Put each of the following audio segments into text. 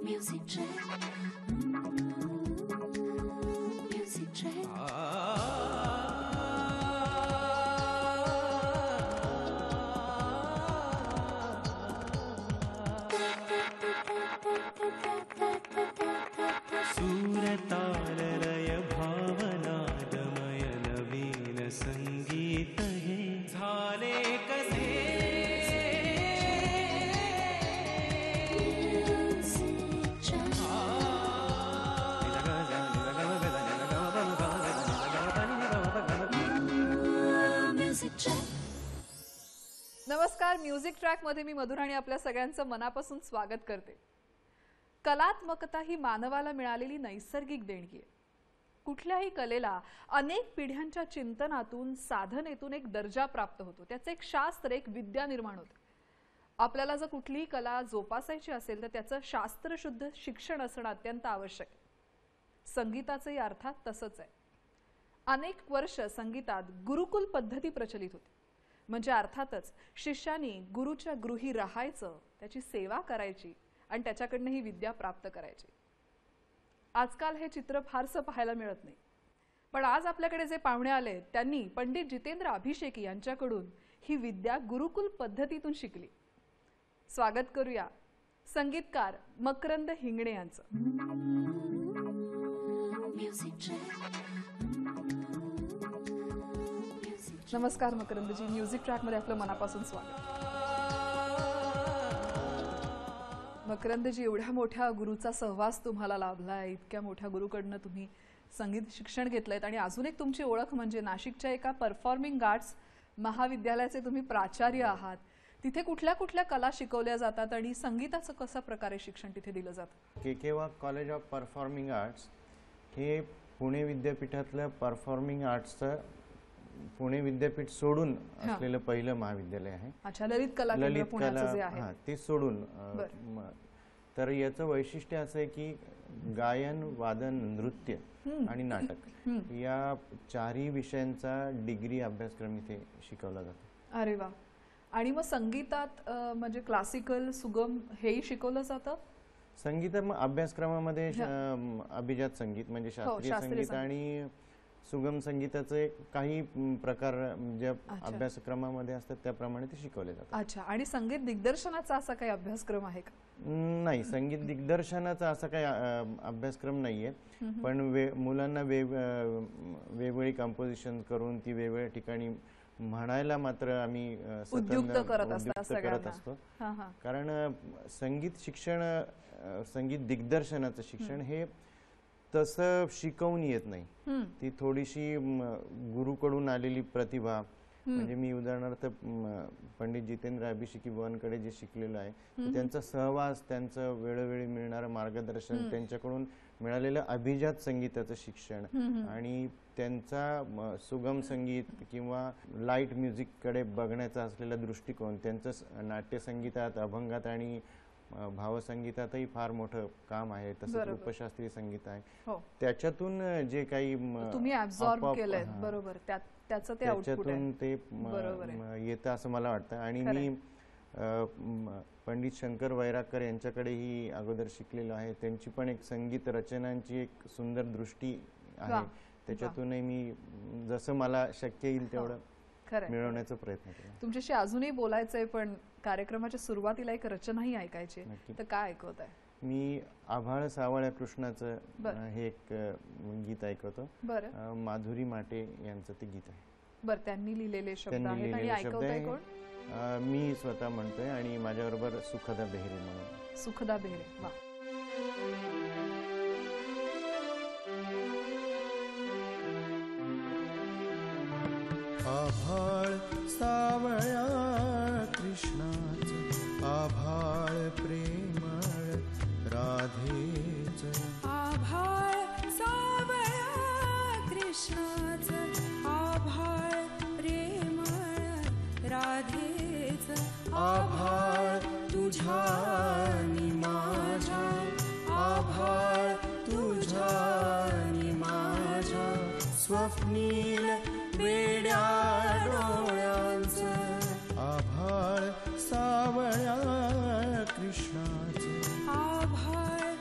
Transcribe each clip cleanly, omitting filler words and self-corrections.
Music track. Music track. सूरताललय भावनादमय नवीन संगीत हे झाले कसे नमस्कार. म्युझिक ट्रॅक मध्ये मी मधुराणी आपल्या सगळ्यांचं मनापासून स्वागत करते. कलात्मकता ही मानवाला मिळालेली नैसर्गिक देणगी आहे. कुठल्याही कलेला अनेक पिढ्यांच्या चिंतनातून साधनेतून एक दर्जा प्राप्त होतो. त्याचे एक शास्त्र, एक विद्या निर्माण होते. आपल्याला जर कुठलीही कला जोपासायची असेल तर त्याचं शास्त्रशुद्ध शिक्षण असणं अत्यंत आवश्यक आहे. संगीताचंही अर्थात तसंच आहे. अनेक वर्ष संगीतात गुरुकुल पद्धती प्रचलित होती. म्हणजे अर्थातच शिष्यानी गुरुच्या गृही राहायचं, त्याची सेवा करायची आणि त्याच्याकडनं ही विद्या प्राप्त करायची. आजकाल हे चित्र फारसं पाहायला मिळत नाही. पण आज आपल्याकडे जे पाहुणे आले त्यांनी पंडित जितेंद्र अभिषेकी यांच्याकडून ही विद्या गुरुकुल पद्धतीतून शिकली. स्वागत करूया संगीतकार मकरंद हिंगणे यांचं. नमस्कार मकरंदजी, म्युझिक ट्रॅक मध्ये आपलं मनापासून स्वागत. मकरंदजी, एवढ्या मोठ्या गुरुचा सहवास तुम्हाला लाभलाय, इतक्या मोठ्या गुरुकडनं तुम्ही संगीत शिक्षण घेतलंय आणि अजून एक तुमची ओळख म्हणजे नाशिकच्या एका परफॉर्मिंग आर्ट्स महाविद्यालयाचे तुम्ही प्राचार्य आहात. तिथे कुठल्या कुठल्या कला शिकवल्या जातात आणि संगीताचं कशा प्रकारे शिक्षण तिथे दिलं जातं? केकेवा कॉलेज ऑफ परफॉर्मिंग आर्ट्स हे पुणे विद्यापीठातलं परफॉर्मिंग आर्ट्सचं पुणे विद्यापीठ सोडून असलेलं पहिलं महाविद्यालय आहे. अच्छा, ललित कला केंद्र पुण्याचं जे आहे ते सोडून. तर याचं वैशिष्ट्य असं आहे की गायन, वादन, नृत्य आणि नाटक या चारही विषयांचा डिग्री अभ्यासक्रम इथे शिकवला जातो. अरे वा. आणि मग संगीतात म्हणजे क्लासिकल, सुगम हेही शिकवलं जातं? संगीत अभ्यासक्रमामध्ये अभिजात संगीत म्हणजे शास्त्रीय संगीत आणि सुगम संगीताचे काही प्रकार ज्या अभ्यासक्रमामध्ये असतात त्याप्रमाणे ते शिकवले जातात. अच्छा. आणि संगीत दिग्दर्शनाचा असा काही अभ्यासक्रम आहे का? नाही, संगीत दिग्दर्शनाचा असा काही अभ्यासक्रम नाहीये. पण मुलांना वेगवेगळी कंपोजिशन करून ती वेगवेगळ्या ठिकाणी म्हणायला मात्र आम्ही उद्युक्त करत असतो. कारण संगीत शिक्षण, संगीत दिग्दर्शनाचं शिक्षण हे तसं शिकवून येत नाही. ती थोडीशी गुरुकडून आलेली प्रतिभा. म्हणजे मी उदाहरणार्थ पंडित जितेंद्र अभिषेकी बुवांकडे जे शिकलेलं आहे त्यांचा सहवास, त्यांचं वेळोवेळी मिळणारं मार्गदर्शन, त्यांच्याकडून मिळालेलं अभिजात संगीताचं शिक्षण आणि त्यांचा सुगम संगीत किंवा लाईट म्युझिक कडे बघण्याचा असलेला दृष्टिकोन, त्यांचं नाट्यसंगीतात, अभंगात आणि भावसंगीतातही फार मोठं काम आहे. तसंच उपशास्त्रीय संगीत आहे. त्याच्यातून जे काही तुम्ही ऍब्सॉर्ब केलंय, बरोबर, त्याच्यातून ते येतं असं मला वाटतं. आणि मी पंडित शंकर वैरागकर यांच्याकडेही अगोदर शिकलेलो आहे. त्यांची पण एक संगीत रचनांची एक सुंदर दृष्टी आहे. त्याच्यातूनही मी जसं मला शक्य येईल तेवढं मिळवण्याचा प्रयत्न केला. तुमच्याशी अजूनही बोलायचंय पण कार्यक्रमाच्या सुरुवातीला एक रचनाही ऐकायची, तर काय ऐकवत आहे? मी आभाळ सावळ्या कृष्णाचं हे एक गीत ऐकवतो. माधुरी माटे यांचं ते गीत आहे. बरं, त्यांनी लिहिलेले शब्द आहेत आणि ऐकवताय कोण? मी स्वतः म्हणतोय आणि माझ्याबरोबर सुखदा बेहरे म्हणून. सुखदा बेहरे, वा. आभाळ सावळ्या कृष्णाचं, आभाळ प्रेमळ राधेचं. आभाळ सावळ्या कृष्णाचं, आभाळ प्रेमळ राधेचं. आभाळ तुझ्या नि माझ्या, आभाळ तुझ्या नि माझ्या स्वप्नील वेड्या डोळ्यांचं. आभाळ सावळ्या कृष्णाचं, आभाळ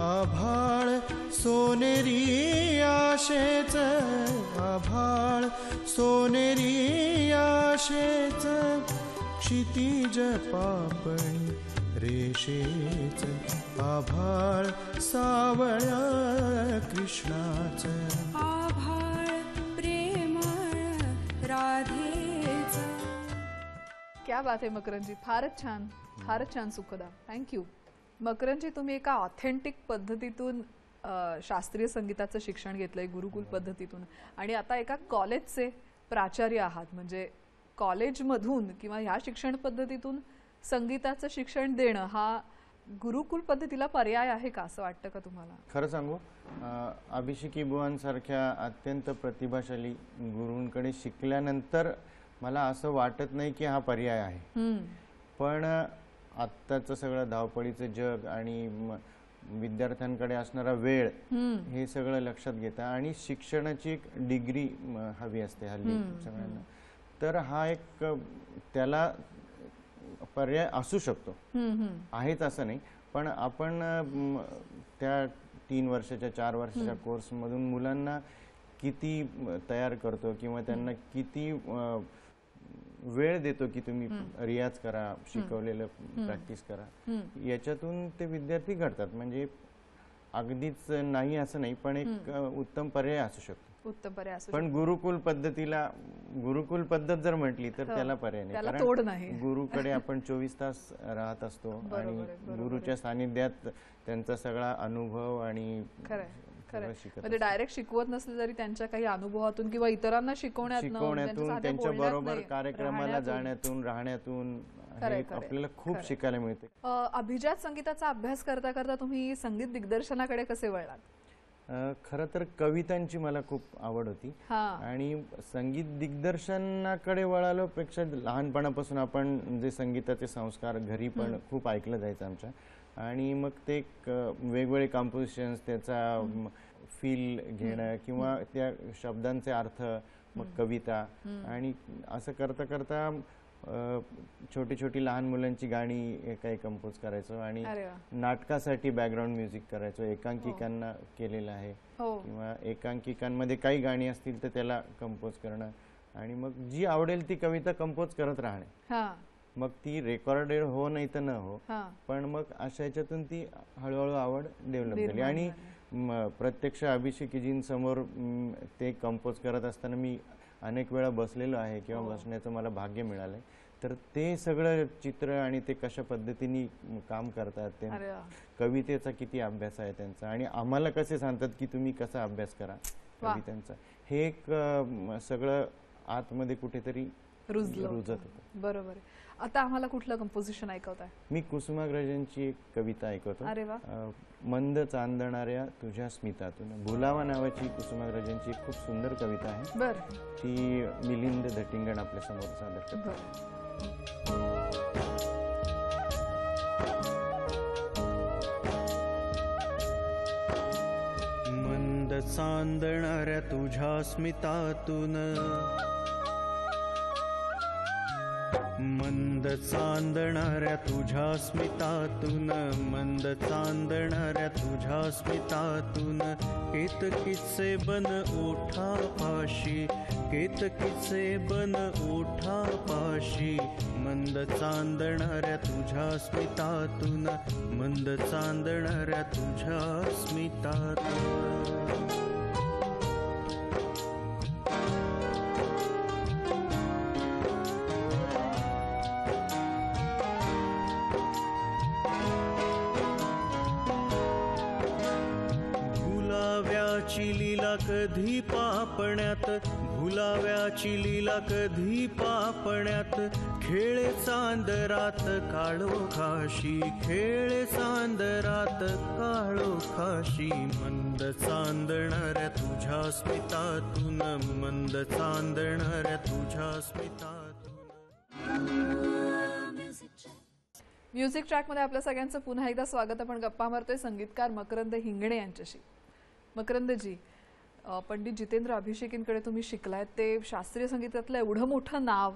आभाळ सोनेरी आशेच आभाळ सोनेरी आशेच क्षितिज पापणी रेषेच आभाळ सावळ्या कृष्णाचं आभाळ प्रेमळ राधेचा. क्या बात आहे मकरंदजी, फारच छान सुखदा, थँक्यू. मकरंदजी, तुम्ही एका ऑथेंटिक पद्धतीतून शास्त्रीय संगीताचं शिक्षण घेतलंय, गुरुकुल पद्धतीतून, आणि आता एका कॉलेजचे प्राचार्य आहात. म्हणजे कॉलेजमधून किंवा ह्या शिक्षण पद्धतीतून संगीताचं शिक्षण देणं हा गुरुकुल पद्धतीला पर्याय आहे का, असं वाटतं का तुम्हाला? खरं सांगू, अभिषेकी बुवांसारख्या अत्यंत प्रतिभाशाली गुरूंकडे शिकल्यानंतर मला असं वाटत नाही की हा पर्याय आहे. पण आत्ताचं सगळं धावपळीचं जग आणि विद्यार्थ्यांकडे असणारा वेळ हे सगळं लक्षात घेता आणि शिक्षणाची एक डिग्री हवी असते हल्ली सगळ्यांना, तर हा एक त्याला पर्याय असू शकतो, आहेच असं नाही. पण आपण त्या 3 वर्षाच्या 4 वर्षाच्या कोर्समधून मुलांना किती तयार करतो किंवा त्यांना किती वेळ देतो की तुम्ही रियाज करा, शिकवलेलं प्रॅक्टिस करा, याच्यातून ते विद्यार्थी घडतात. म्हणजे अगदीच नाही असं नाही, पण एक उत्तम पर्याय असू शकतो. उत्तम पर्याय असू पण गुरुकुल पद्धतीला, गुरुकुल पद्धत जर म्हटली तर त्याला पर्याय नाही, त्याला तोड नाही. गुरुकडे आपण 24 तास राहत असतो आणि गुरुच्या सानिध्यात त्यांचा सगळा अनुभव आणि म्हणजे डायरेक्ट शिकवत नसले तरी त्यांच्या काही अनुभवातून किंवा इतरांना शिकवण्यातून त्यांच्या बरोबर कार्यक्रमाला जाण्यातून राहण्यातून आपल्याला खूप शिकायला मिळते. अभिजात संगीताचा अभ्यास करता करता तुम्ही संगीत दिग्दर्शनाकडे कसे वळलात? खरं तर कवितांची मला खूप आवड होती आणि संगीत दिग्दर्शनाकडे वळालो पेक्षा लहानपणापासून आपण जे संगीताचे संस्कार घरी पण खूप ऐकलं जायचं आमच्या, आणि मग ते वेगवेगळे कंपोजिशन्स, त्याचा फील घेणं किंवा त्या शब्दांचे अर्थ, मग कविता, आणि असं करता करता छोटी छोटी लहान मुलांची गाणी काही कंपोज करायचो आणि नाटकासाठी बॅकग्राऊंड म्युझिक करायचो. एकांकिकांना केलेलं आहे किंवा एकांकिकांमध्ये काही गाणी असतील तर त्याला कंपोज करणं आणि मग जी आवडेल ती कविता कंपोज करत राहणे. मग ती रेकॉर्डेड हो नाही तर न हो, पण मग अशा याच्यातून ती हळूहळू आवड डेव्हलप झाली. आणि प्रत्यक्ष अभिषेकीजींसमोर ते कंपोज करत असताना मी अनेक वेळा बसलेलो आहे किंवा बसण्याचं मला भाग्य मिळालंय. तर ते सगळं चित्र आणि ते कशा पद्धतीने काम करतात, ते कवितेचा किती अभ्यास आहे त्यांचा, आणि आम्हाला कसे सांगतात की तुम्ही कसा अभ्यास करा कवितांचा, हे एक सगळं आतमध्ये कुठेतरी रुजत होतं. बरोबर. आता आम्हाला कुठलं कंपोजिशन ऐकवताय? मी कुसुमाग्रजांची एक कविता ऐकवतो. मंद चांदणाऱ्या तुझ्या स्मितातून. भुलावा नावाची कुसुमाग्रजांची एक खूप सुंदर कविता आहे. ती मिलिंद धटिंगण आपल्या समोर सादर करतात. मंद चांदणाऱ्या तुझ्या स्मितातून, मंद चांदणाऱ्या तुझ्या स्मितातून, मंद चांदणाऱ्या तुझ्या स्मितातून, केतकीचे बन ओठा पाशी, केतकीचे बन ओठा पाशी, मंद चांदणाऱ्या तुझ्या स्मितातून, मंद चांदणाऱ्या तुझ्या स्मितातून. कधी पापण्यात, भुलाव्याची लीला कधी पापण्यात, खेळे चांदरात काळोखाशी, खेळे चांदरात काळोखाशी, मंद चांदणाऱ्या तुझ्या स्मितातून, मंद चांदणाऱ्या तुझ्या स्मितातून. म्युझिक ट्रॅकमध्ये आपल्या सगळ्यांचं पुन्हा एकदा स्वागत. आपण गप्पा मारतोय संगीतकार मकरंद हिंगणे यांच्याशी. मकरंदजी, पंडित जितेंद्र अभिषेकींकडे तुम्ही शिकलाय, ते शास्त्रीय संगीतातलं एवढं मोठं नाव,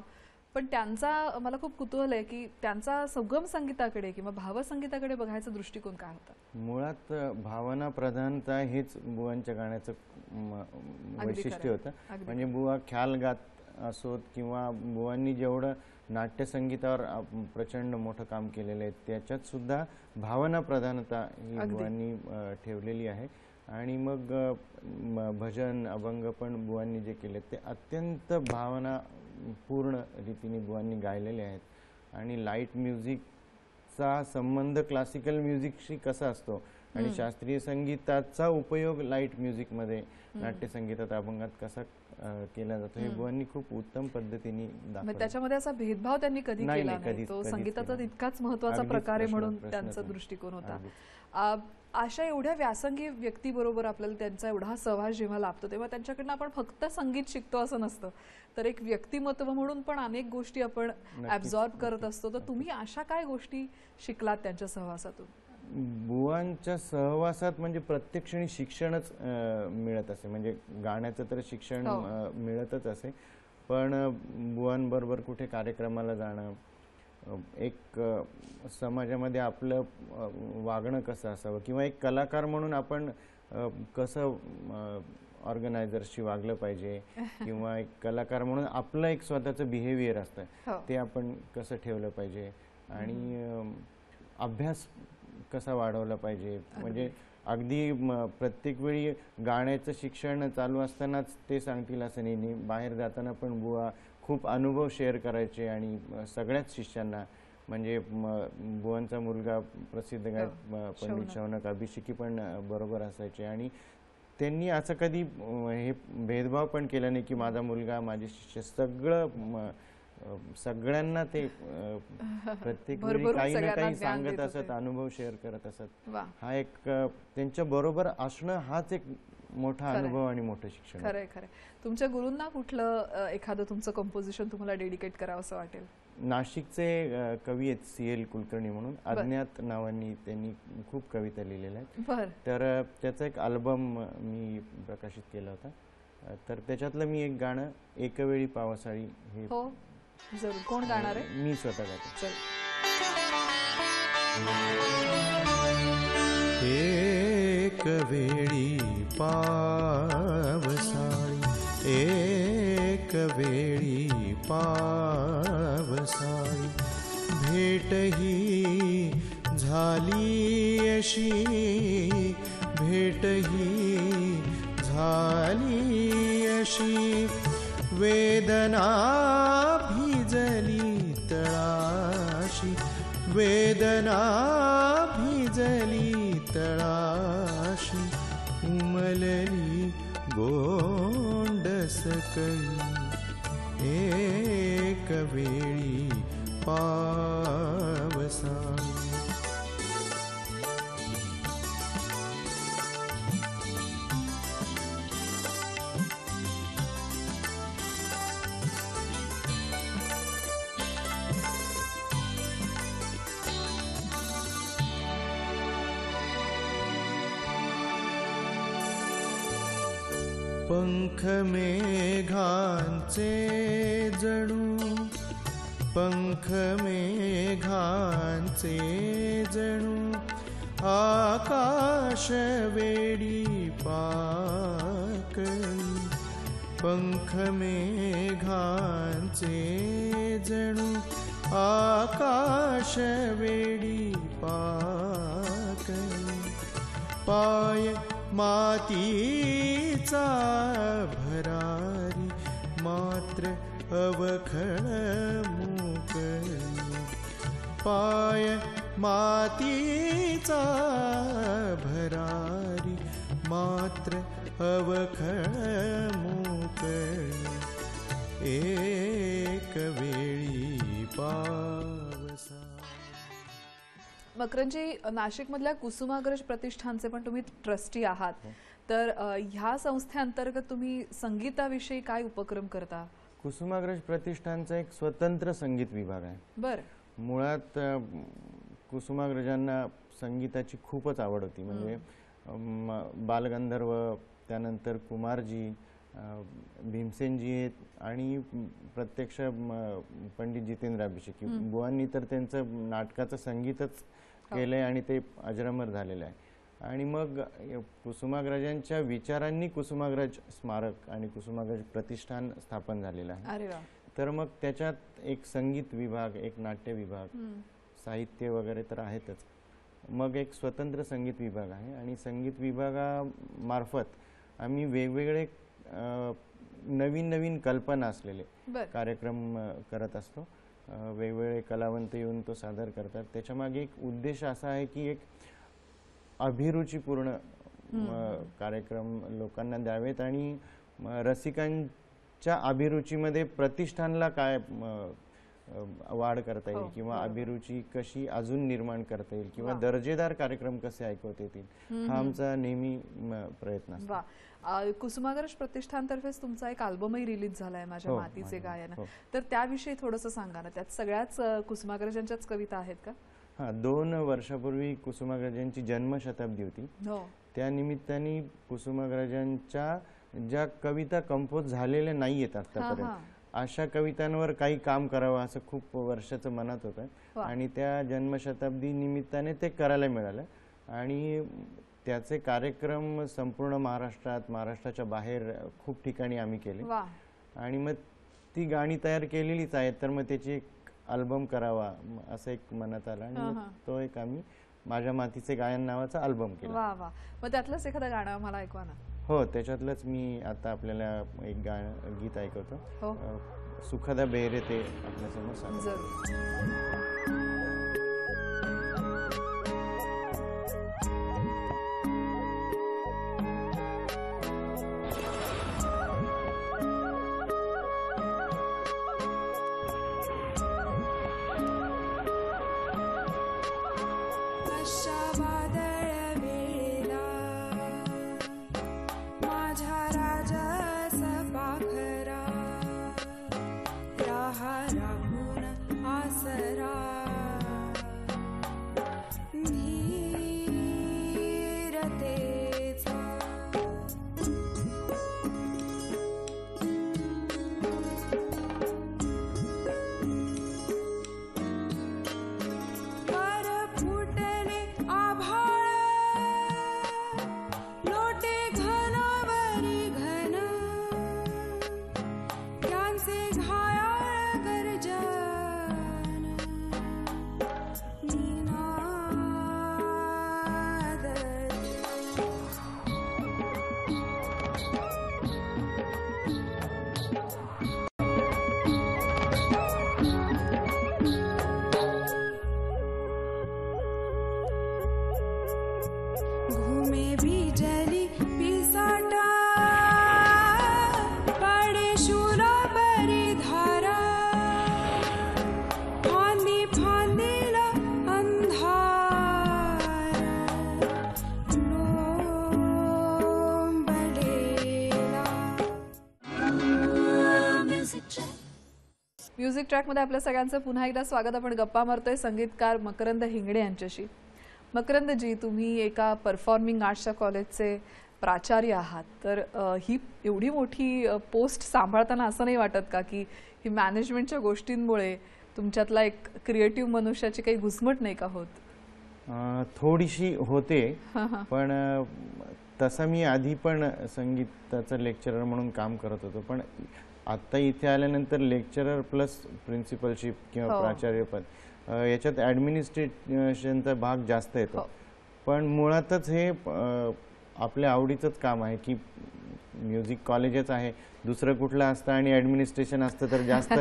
पण त्यांचा मला खूप कुतूहल आहे की त्यांचा सुगम संगीताकडे किंवा भावसंगीताकडे बघायचा दृष्टिकोन काय होता? मुळात भावना प्रधानता हेच बुवांच्या गाण्याचं वैशिष्ट्य होतं. म्हणजे बुवा ख्याल गात असोत किंवा बुवांनी जेवढं नाट्यसंगीतावर प्रचंड मोठं काम केलेलं आहे त्याच्यात सुद्धा भावना प्रधानता ही बुवांनी ठेवलेली आहे. आणि मग भजन अभंग पण बुवांनी जे केले ते अत्यंत भावना पूर्ण रीतीने बुवांनी गायलेले आहेत. आणि लाईट म्युझिकचा संबंध क्लासिकल म्युझिकशी कसा असतो आणि शास्त्रीय संगीताचा उपयोग लाईट म्युझिकमध्ये नाट्यसंगीतात अभंगात कसा केला जातो हे बुवांनी खूप उत्तम पद्धतीने दाखवलं. त्याच्यामध्ये असा भेदभाव त्यांनी कधी केला नाही. तो संगीताचा तितकाच महत्त्वाचा प्रकार आहे म्हणून त्यांचा दृष्टिकोन होता. अशा एवढ्या व्यासंगी व्यक्तीबरोबर आपल्याला त्यांचा एवढा सहवास जेव्हा लाभतो तेव्हा त्यांच्याकडनं आपण फक्त संगीत शिकतो असं नसतं, तर एक व्यक्तिमत्व म्हणून पण अनेक गोष्टी आपण ॲब्झॉर्ब करत असतो. तर तुम्ही अशा काय गोष्टी शिकलात त्यांच्या सहवासातून? बुवांच्या सहवासात म्हणजे प्रत्येक क्षणी शिक्षणच मिळत असे. म्हणजे गाण्याचं तर शिक्षण मिळतच असे, पण बुवांबरोबर कुठे कार्यक्रमाला जाणं, एक समाजामध्ये आपलं वागणं कसं असावं किंवा एक कलाकार म्हणून आपण कसं ऑर्गनायझर्सशी वागलं पाहिजे किंवा एक कलाकार म्हणून आपलं एक स्वतःचं बिहेवियर असतं ते आपण कसं ठेवलं पाहिजे आणि अभ्यास कसा वाढवला पाहिजे. म्हणजे अगदी प्रत्येक वेळी गाण्याचं शिक्षण चालू असतानाच ते सांगतील असं नाही. बाहेर जाताना पण बुवा खूप अनुभव शेअर करायचे आणि सगळ्याच शिष्यांना. म्हणजे बुवांचा मुलगा प्रसिद्ध गायक पंडित शौनक अभिषेकी पण बरोबर असायचे आणि त्यांनी असं कधी हे भेदभाव पण केला नाही की माझा मुलगा माझे शिष्य. सगळ्यांना ते प्रत्येक वेळी काही ना काही सांगत असत, अनुभव शेअर करत असत. हा एक त्यांच्या बरोबर असणं हाच एक मोठा अनुभव आणि मोठं शिक्षण. खरंय खरंय. तुमच्या गुरूंना कुठलं एखादं तुमचं कंपोजिशन तुम्हाला डेडिकेट करावं असं वाटेल? नाशिकचे कवी आहेत CL कुलकर्णी म्हणून, अज्ञात नावांनी त्यांनी खूप कविता लिहिलेल्या आहेत. तर त्याचा एक अल्बम मी प्रकाशित केला होता. तर त्याच्यातलं मी एक गाणं एकवेळी पावसाळी हे जरूर. कोण गाणार आहे? मी स्वतः गातो. एक वेळी पावसाळी, एक वेळी पावसाळी, भेटही झाली अशी, भेटही झाली अशी, वेदना भिजली तळाशी, वेदना भिजली तळाशी, उमलली गोंडस कळी, एक वेळी पावसाळी. पंख मेघांचे जणू, पंख मेघांचे जणू, आकाश वेडी पाकळी, पंख मेघांचे जणू, आकाश वेडी पाकळी, पाय मातीचा भरारी, मात्र अवखळ मोकळी, पाय मातीचा भरारी, मात्र अवखळ मोकळी, एक वेळी पावसा. मकरंदजी, नाशिकमधल्या कुसुमाग्रज प्रतिष्ठानचे पण तुम्ही ट्रस्टी आहात, तर ह्या संस्थेअंतर्गत तुम्ही संगीताविषयी काय उपक्रम करता? कुसुमाग्रज प्रतिष्ठानचा एक स्वतंत्र संगीत विभाग आहे. बरं. मुळात कुसुमाग्रजांना संगीताची खूपच आवड होती. म्हणजे बालगंधर्व, त्यानंतर कुमारजी भीमसेनजी आहेत आणि प्रत्यक्ष पंडित जितेंद्र अभिषेकी बुवांनी तर त्यांचं नाटकाचं संगीतच केलंय आणि ते अजरामर झालेलं आहे. आणि मग कुसुमाग्रजांच्या विचारांनी कुसुमाग्रज स्मारक आणि कुसुमाग्रज प्रतिष्ठान स्थापन झालेलं आहे. अरे वा. तर मग त्याच्यात एक संगीत विभाग, एक नाट्य विभाग, साहित्य वगैरे तर आहेतच. मग एक स्वतंत्र संगीत विभाग आहे आणि संगीत विभागामार्फत आम्ही वेगवेगळे नवीन नवीन कल्पना असलेले कार्यक्रम करत असतो. वेगवेगळे कलावंत येऊन तो सादर करतात. त्याच्यामागे एक उद्देश असा आहे की एक अभिरुचीपूर्ण कार्यक्रम लोकांना द्यावेत आणि रसिकांच्या अभिरुचीमध्ये प्रतिष्ठानला काय वाढ करता येईल किंवा अभिरुची कशी अजून निर्माण करता येईल किंवा दर्जेदार कार्यक्रम कसे ऐकवता येतील हा आमचा नेहमी प्रयत्न असतो. कुसुमाग्रज प्रतिष्ठानतर्फेच तुमचा एक अल्बमही रिलीज झालाय माझ्या मातीचे गायन. तर त्याविषयी थोडंसं सांगा ना. त्यात सगळ्याच कुसुमाग्रजांच्याच कविता आहेत का? हा, 2 वर्षापूर्वी कुसुमाग्रजांची जन्मशताब्दी होती. त्या निमित्ताने कुसुमाग्रजांच्या ज्या कविता कंपोज झालेल्या नाहीयेत आतापर्यंत अशा कवितांवर काही काम करावं असं खूप वर्षाचं मनात होतं आणि त्या जन्मशताब्दी निमित्ताने ते करायला मिळालं. आणि त्याचे कार्यक्रम संपूर्ण महाराष्ट्रात, महाराष्ट्राच्या बाहेर खूप ठिकाणी आम्ही केले. आणि मग ती गाणी तयार केलेलीच आहेत तर मग त्याची एक अल्बम करावा असं एक मनात आलं आणि तो एक आम्ही माझ्या मातीचे गायन नावाचा अल्बम केला. वा वा. मग त्यातलंच एखादं गाणं मला ऐकवा ना. हो, त्याच्यातलंच मी आता आपल्याला एक गीत ऐकवतो. सुखदा बेहरे ते आपल्यासमोर सांगतो. म्युझिक ट्रॅकमध्ये आपल्या सगळ्यांचं पुन्हा एकदा स्वागत. आपण गप्पा मारतोय संगीतकार मकरंद हिंगडे यांच्याशी. मकरंदजी, तुम्ही एका परफॉर्मिंग आर्ट्सच्या कॉलेजचे प्राचार्य आहात. तर ही एवढी मोठी पोस्ट सांभाळताना असं नाही वाटत का की ही मॅनेजमेंटच्या गोष्टींमुळे तुमच्यातला एक क्रिएटिव्ह मनुष्याची काही घुसमट नाही का होत? थोडीशी होते, पण तसं मी आधी पण संगीताचं लेक्चरर म्हणून काम करत होतो. पण आता इथे आल्यानंतर लेक्चरर प्लस प्रिन्सिपलशिप किंवा प्राचार्यपद याच्यात ॲडमिनिस्ट्रेशनचा भाग जास्त येतो. पण मुळातच हे आपल्या आवडीचंच काम आहे की म्युझिक कॉलेजच आहे, दुसरं कुठलं असतं आणि ॲडमिनिस्ट्रेशन असतं तर जास्त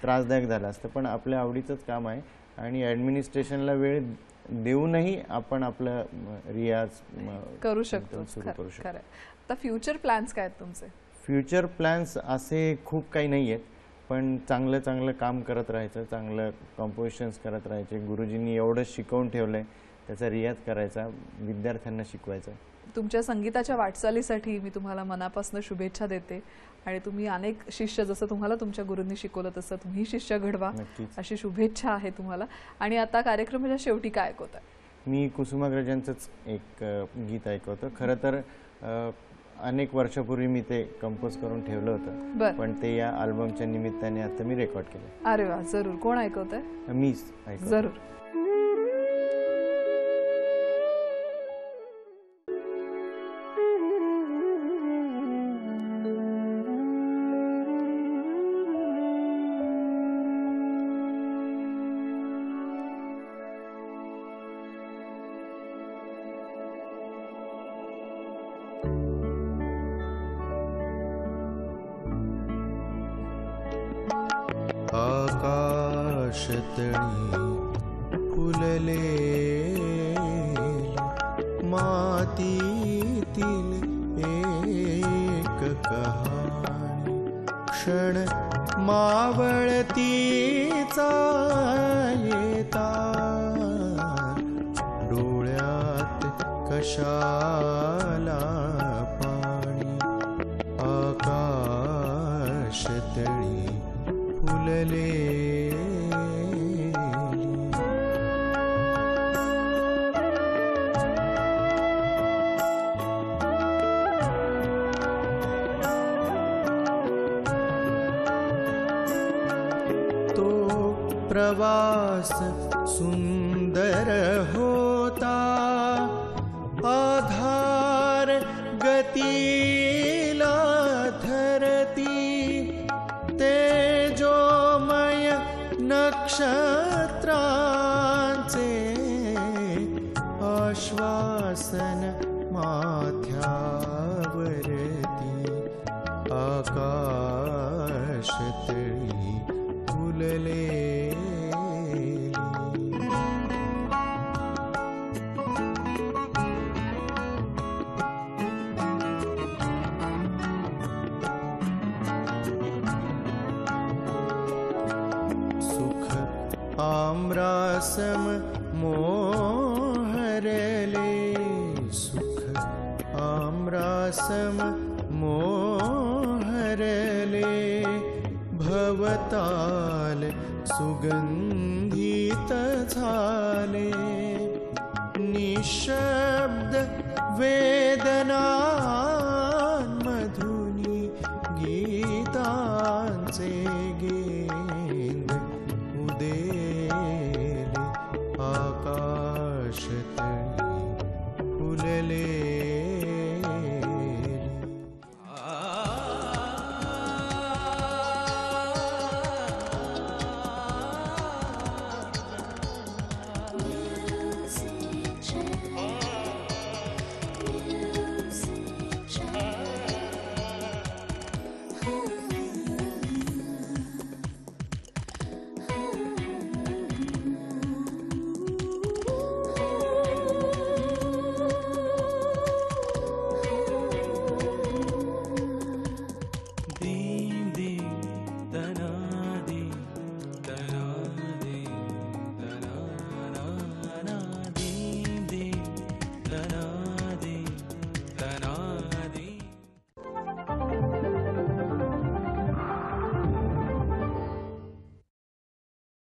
त्रासदायक झालं असतं. पण आपल्या आवडीचंच काम आहे आणि ॲडमिनिस्ट्रेशनला वेळ देऊनही आपण आपलं रियाज करू शकतो. आता फ्युचर प्लॅन्स काय आहेत तुमचे? फ्युचर प्लॅन्स असे खूप काही नाही आहेत, पण चांगलं चांगलं काम करत राहायचं, चांगलं कॉम्पोजिशन्स करत राहायचे. गुरुजींनी एवढं शिकवून ठेवलंय, त्याचा रियाज करायचा, विद्यार्थ्यांना शिकवायचं. तुमच्या संगीताच्या वाटचालीसाठी मी तुम्हाला मनापासून शुभेच्छा देते आणि तुम्ही अनेक शिष्य, जसं तुम्हाला तुमच्या गुरूंनी शिकवलं तसं तुम्ही शिष्य घडवा अशी शुभेच्छा आहे तुम्हाला. आणि आता कार्यक्रमाच्या शेवटी काय ऐकवताय? मी कुसुमाग्रजांचंच एक गीत ऐकवतो. खरं तर अनेक वर्षापूर्वी मी ते कंपोज करून ठेवलं होतं, बर. पण ते या अल्बमच्या निमित्ताने आता मी रेकॉर्ड केलं. अरे वा, जरूर. कोण ऐकवतंय? मीच ऐकतो. जरूर. आकाशतळी फुलले मातीतील एक कहाणी, क्षण मावळतीचा येता डोळ्यात कशाला पाणी, आकाशतळी फुलले. तो प्रवास सुंदर होता, आधार गतीला धरती, तेजोमय नक्षत्रांचे आश्वासन माथ्यावरती, आकाशतळी फुलले. सुख आम्रासम मोहरले, सुख आम्रासम मोहरले, भवताल सुगंधित झाले, निशब्द वेदना